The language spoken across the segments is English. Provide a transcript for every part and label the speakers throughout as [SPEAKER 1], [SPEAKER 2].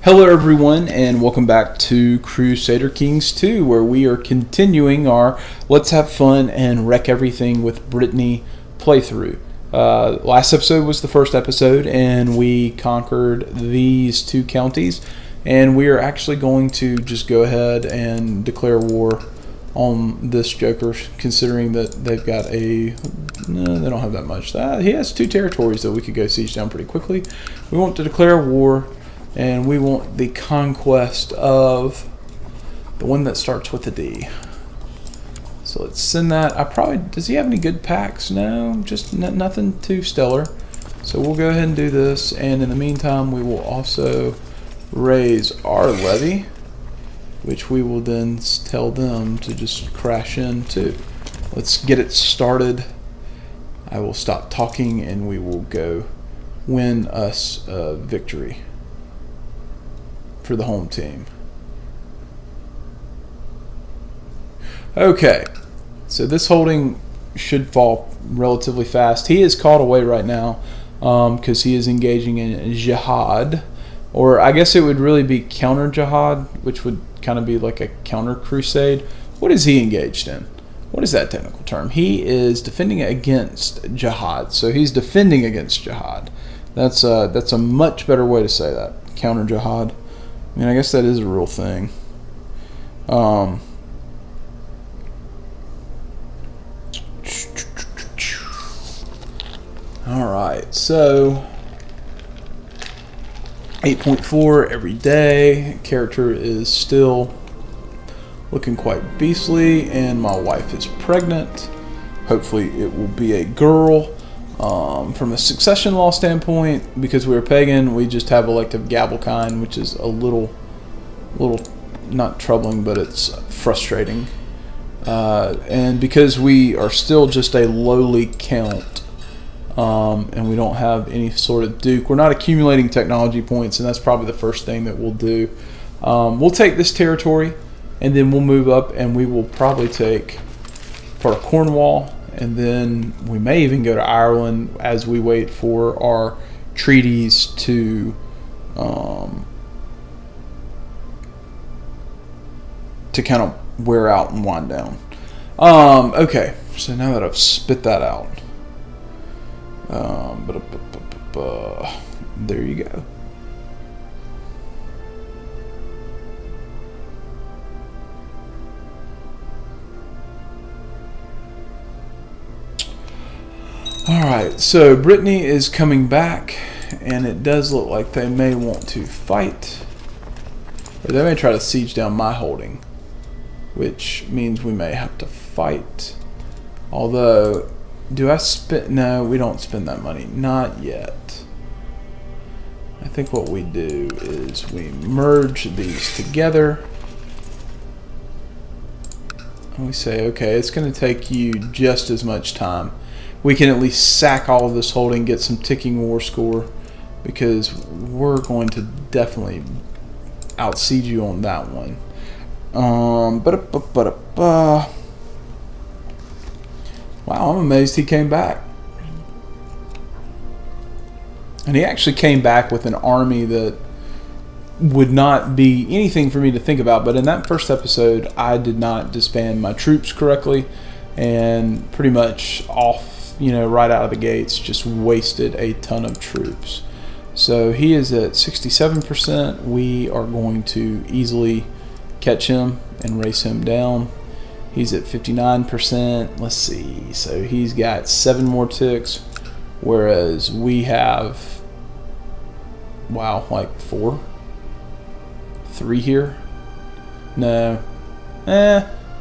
[SPEAKER 1] Hello everyone, and welcome back to Crusader Kings II, where we are continuing our Let's Have Fun and Wreck Everything with Brittany playthrough. Last episode was the first episode, and we conquered these two counties, and we are actually going to just go ahead and declare war on this Joker, considering that they've got they don't have that much. He has two territories that we could go siege down pretty quickly. We want to declare war. And we want the conquest of the one that starts with a D. So let's send that. Does he have any good packs? No, just nothing too stellar. So we'll go ahead and do this. And in the meantime, we will also raise our levy, which we will then tell them to just crash into. Let's get it started. I will stop talking and we will go win us a victory for the home team. Okay, so this holding should fall relatively fast. He is called away right now because he is engaging in jihad, or I guess it would really be counter jihad, which would kind of be like a counter crusade. What is he engaged in? What is that technical term? He is defending against jihad, so he's defending against jihad. That's a much better way to say that, counter jihad. I mean, I guess that is a real thing. Alright, so 8.4 every day. Character is still looking quite beastly, and my wife is pregnant. Hopefully it will be a girl. From a succession law standpoint, because we're pagan, we just have elective Gavelkind, which is a little not troubling, but it's frustrating. And because we are still just a lowly count, and we don't have any sort of duke, we're not accumulating technology points, and that's probably the first thing that we'll do. We'll take this territory, and then we'll move up, and we will probably take part of Cornwall. And then we may even go to Ireland as we wait for our treaties to kind of wear out and wind down. Okay, so now that I've spit that out, there you go. Alright, so Brittany is coming back, and it does look like they may want to fight. Or they may try to siege down my holding, which means we may have to fight. Although, no, we don't spend that money. Not yet. I think what we do is we merge these together. And we say, okay, it's going to take you just as much time. We can at least sack all of this holding, get some ticking war score, because we're going to definitely outsiege you on that one. Wow, I'm amazed he came back. And he actually came back with an army that would not be anything for me to think about, but in that first episode, I did not disband my troops correctly, and pretty much right out of the gates, just wasted a ton of troops. So he is at 67%. We are going to easily catch him and race him down. He's at 59%. Let's see. So he's got 7 more ticks, whereas we have, like 4? 3 here? No.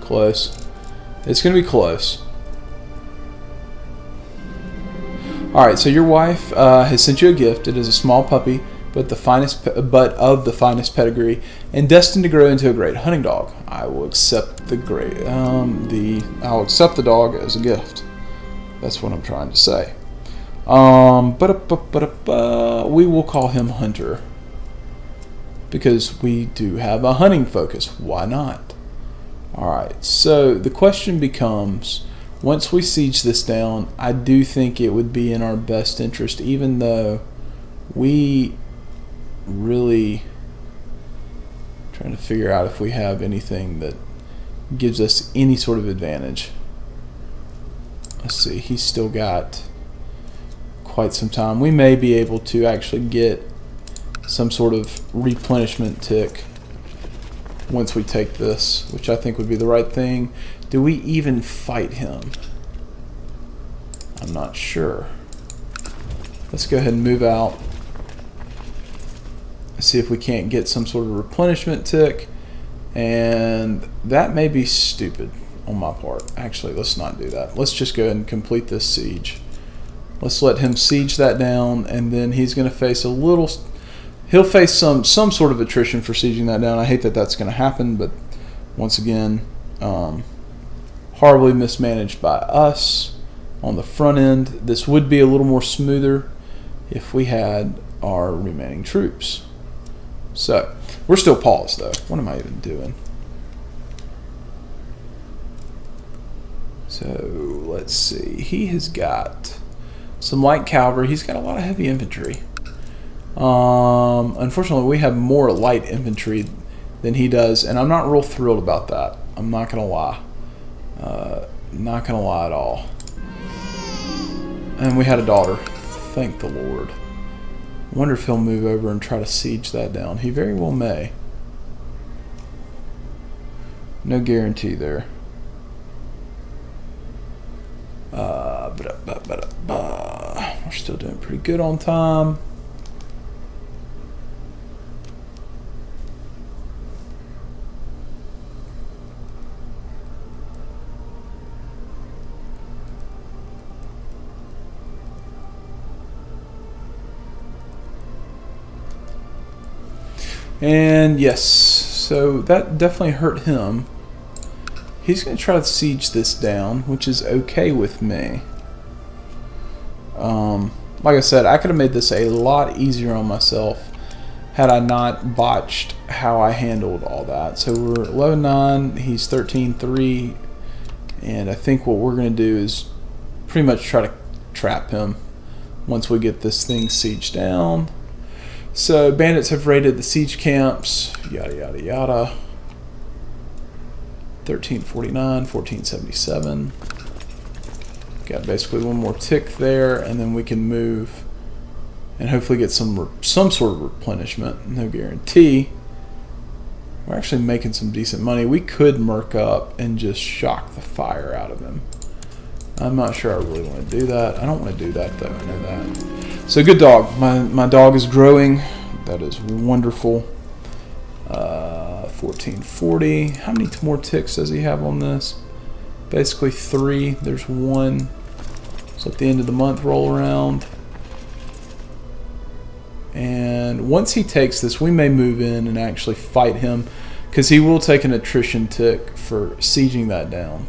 [SPEAKER 1] Close. It's going to be close. Alright, so your wife has sent you a gift. It is a small puppy, but of the finest pedigree, and destined to grow into a great hunting dog. I will accept I'll accept the dog as a gift. That's what I'm trying to say. We will call him Hunter, because we do have a hunting focus. Why not? Alright, so the question becomes, once we siege this down, I do think it would be in our best interest, even though we really Trying to figure out if we have anything that gives us any sort of advantage. Let's see, he's still got quite some time. We may be able to actually get some sort of replenishment tick once we take this, which I think would be the right thing. Do we even fight him? I'm not sure. Let's go ahead and move out. See if we can't get some sort of replenishment tick. And that may be stupid on my part. Actually, let's not do that. Let's just go ahead and complete this siege. Let's let him siege that down, and then he's going to face a little... He'll face some sort of attrition for sieging that down. I hate that that's going to happen, but once again, horribly mismanaged by us on the front end. This would be a little more smoother if we had our remaining troops. So, we're still paused, though. What am I even doing? So, let's see. He has got some light cavalry. He's got a lot of heavy infantry. Unfortunately, we have more light infantry than he does, and I'm not real thrilled about that. I'm not going to lie. Not going to lie at all. And we had a daughter. Thank the Lord. Wonder if he'll move over and try to siege that down. He very well may. No guarantee there. We're still doing pretty good on time. And yes, so that definitely hurt him. He's going to try to siege this down, which is okay with me. Like I said, I could have made this a lot easier on myself had I not botched how I handled all that. So we're 11-9, he's 13-3, and I think what we're going to do is pretty much try to trap him once we get this thing sieged down. So bandits have raided the siege camps, yada yada yada. 1349, 1477. Got basically one more tick there, and then we can move and hopefully get some sort of replenishment. No guarantee. We're actually making some decent money. We could merc up and just shock the fire out of him. I'm not sure I really want to do that. I don't want to do that though, I know that. So good dog. My dog is growing. That is wonderful. 1440. How many more ticks does he have on this? Basically 3. There's 1. So at the end of the month roll around. And once he takes this, we may move in and actually fight him, because he will take an attrition tick for sieging that down.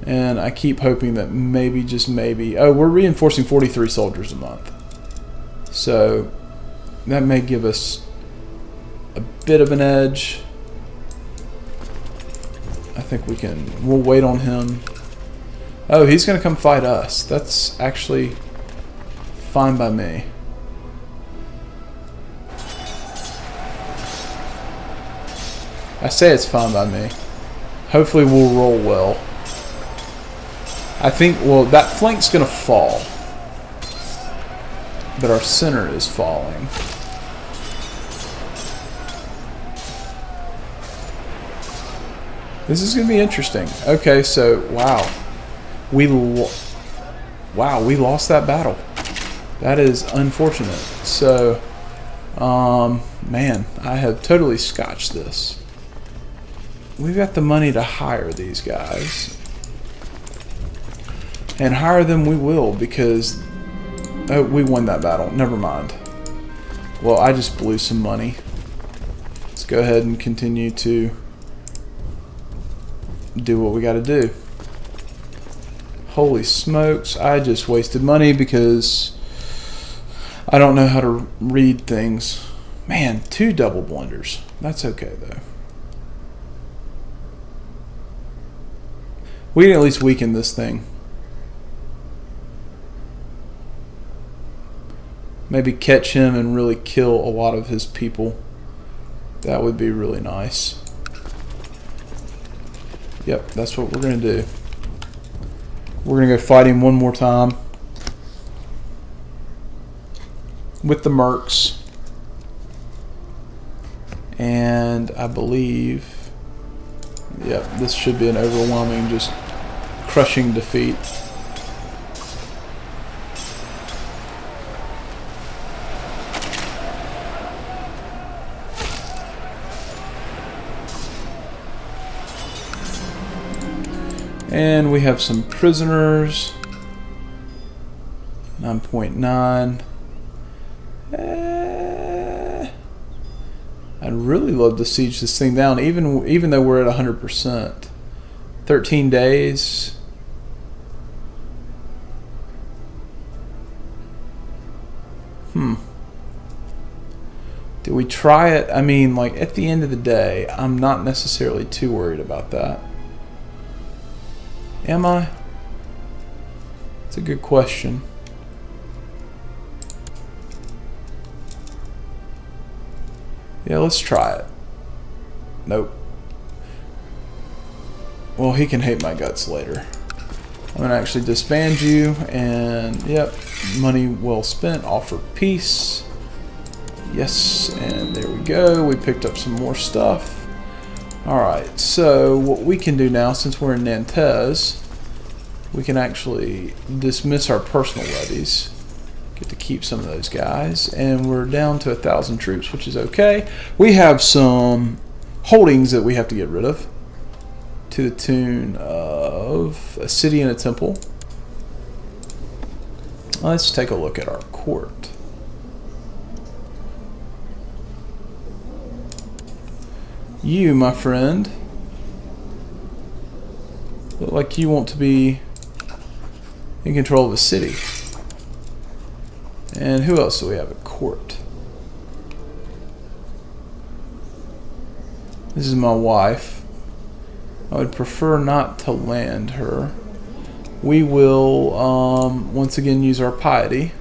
[SPEAKER 1] And I keep hoping that maybe, just maybe... Oh, we're reinforcing 43 soldiers a month. So that may give us a bit of an edge. I think we'll wait on him. Oh, he's going to come fight us. That's actually fine by me. I say it's fine by me. Hopefully we'll roll well. I think, well, that flank's going to fall. But our center is falling. This is going to be interesting. Okay, so, wow. We lost that battle. That is unfortunate. So, man, I have totally scotched this. We've got the money to hire these guys. And hire them we will, because... Oh, we won that battle. Never mind. Well, I just blew some money. Let's go ahead and continue to do what we got to do. Holy smokes, I just wasted money because I don't know how to read things. Man, 2 double blunders. That's okay, though. We can at least weaken this thing. Maybe catch him and really kill a lot of his people. That would be really nice. Yep, that's what we're going to do. We're going to go fight him one more time with the mercs. And I believe, yep, this should be an overwhelming, just crushing defeat. And we have some prisoners. 9.9. I'd really love to siege this thing down, even though we're at 100%. 13 days. Do we try it? I mean, like, at the end of the day, I'm not necessarily too worried about that. Am I? It's a good question. Yeah, let's try it. Nope. Well, he can hate my guts later. I'm going to actually disband you, and yep, money well spent. Offer peace. Yes, and there we go. We picked up some more stuff. Alright, so what we can do now, since we're in Nantes, we can actually dismiss our personal levies. Get to keep some of those guys, and we're down to 1,000 troops, which is okay. We have some holdings that we have to get rid of, to the tune of a city and a temple. Let's take a look at our court. You, my friend, look like you want to be in control of a city. And who else do we have at court? This is my wife. I would prefer not to land her. We will once again use our piety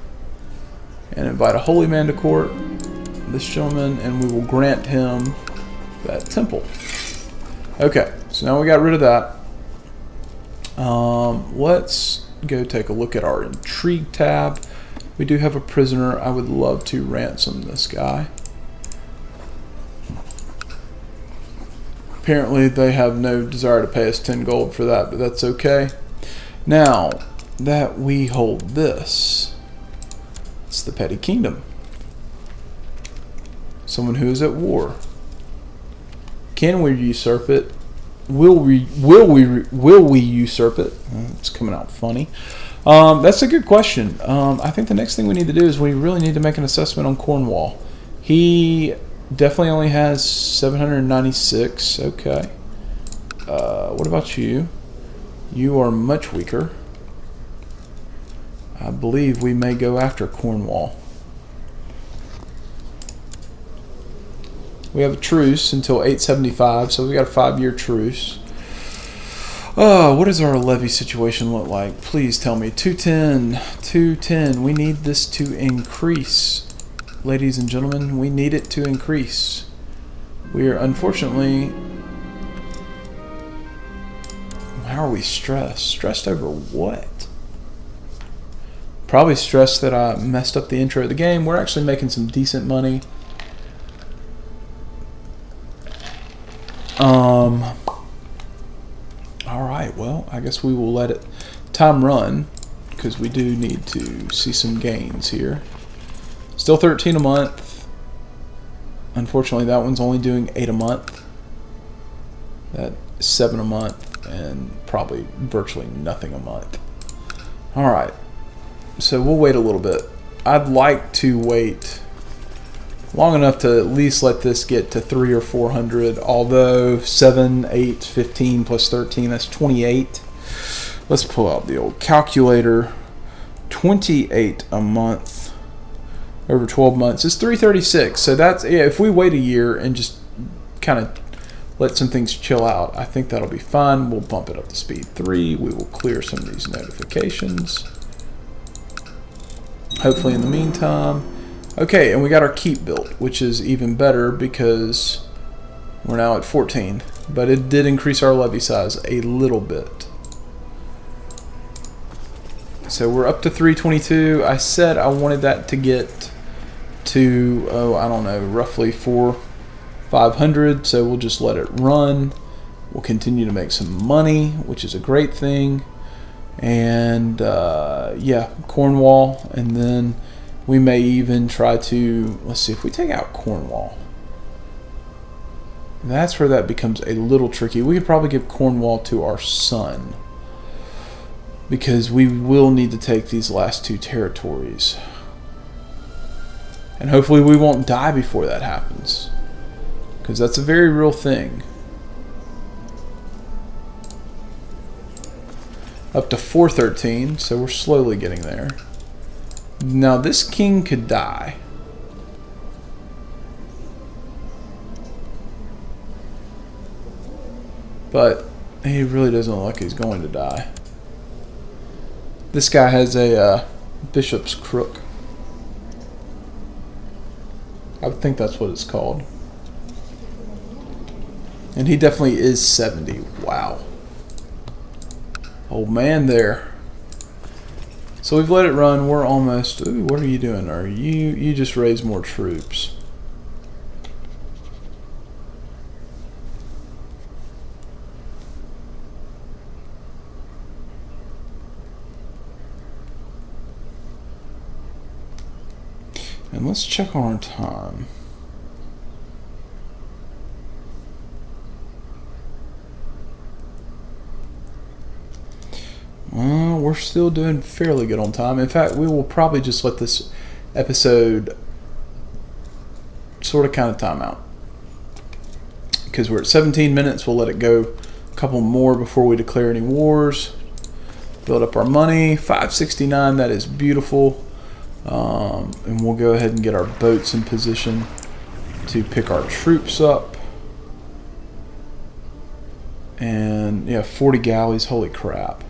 [SPEAKER 1] and invite a holy man to court, this gentleman, and we will grant him that temple. Okay, so now we got rid of that. Let's go take a look at our intrigue tab. We do have a prisoner. I would love to ransom this guy. Apparently they have no desire to pay us 10 gold for that, but that's okay. Now that we hold this, it's the petty kingdom. Someone who is at war. Can we usurp it? Will we usurp it? It's coming out funny. That's a good question. I think the next thing we need to do is we really need to make an assessment on Cornwall. He definitely only has 796. Okay. What about you? You are much weaker. I believe we may go after Cornwall. We have a truce until 875, so we got a 5-year truce. What does our levy situation look like? Please tell me. 210. 210. We need this to increase. Ladies and gentlemen, we need it to increase. We are unfortunately... How are we stressed? Stressed over what? Probably stressed that I messed up the intro of the game. We're actually making some decent money. Alright, well, I guess we will let it time run, because we do need to see some gains here. Still 13 a month. Unfortunately, that one's only doing 8 a month. That is 7 a month, and probably virtually nothing a month. Alright, so we'll wait a little bit. I'd like to wait long enough to at least let this get to 300 or 400, although 7, 8, 15 plus 13, that's 28. Let's pull out the old calculator. 28 a month over 12 months is 336. So that's, yeah, if we wait a year and just kind of let some things chill out, I think that'll be fine. We'll bump it up to speed 3. We will clear some of these notifications. Hopefully in the meantime. Okay, and we got our keep built, which is even better because We're now at 14, but it did increase our levy size a little bit. So we're up to 322. I said I wanted that to get to, I don't know, roughly 500. So we'll just let it run. We'll continue to make some money, which is a great thing. And yeah, Cornwall, and then we may even try to, let's see, if we take out Cornwall, that's where that becomes a little tricky. We could probably give Cornwall to our son, because we will need to take these last 2 territories. And hopefully we won't die before that happens, because that's a very real thing. Up to 413, so we're slowly getting there. Now this king could die. But he really doesn't look like he's going to die. This guy has a bishop's crook. I would think that's what it's called. And he definitely is 70. Wow. Old man there. So we've let it run. We're almost... Ooh, what are you doing? Are you just raise more troops. And let's check on our time. We're still doing fairly good on time. In fact, we will probably just let this episode sort of kind of time out, because we're at 17 minutes. We'll let it go a couple more before we declare any wars. Build up our money. 569, that is beautiful. And we'll go ahead and get our boats in position to pick our troops up. And yeah, 40 galleys, holy crap.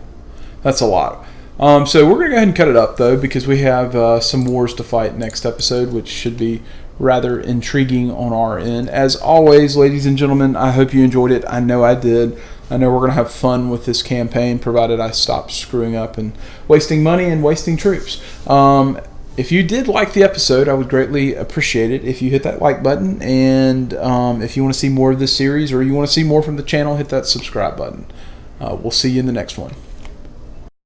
[SPEAKER 1] That's a lot. So we're going to go ahead and cut it up, though, because we have some wars to fight next episode, which should be rather intriguing on our end. As always, ladies and gentlemen, I hope you enjoyed it. I know I did. I know we're going to have fun with this campaign, provided I stop screwing up and wasting money and wasting troops. If you did like the episode, I would greatly appreciate it if you hit that like button. And if you want to see more of this series, or you want to see more from the channel, hit that subscribe button. We'll see you in the next one.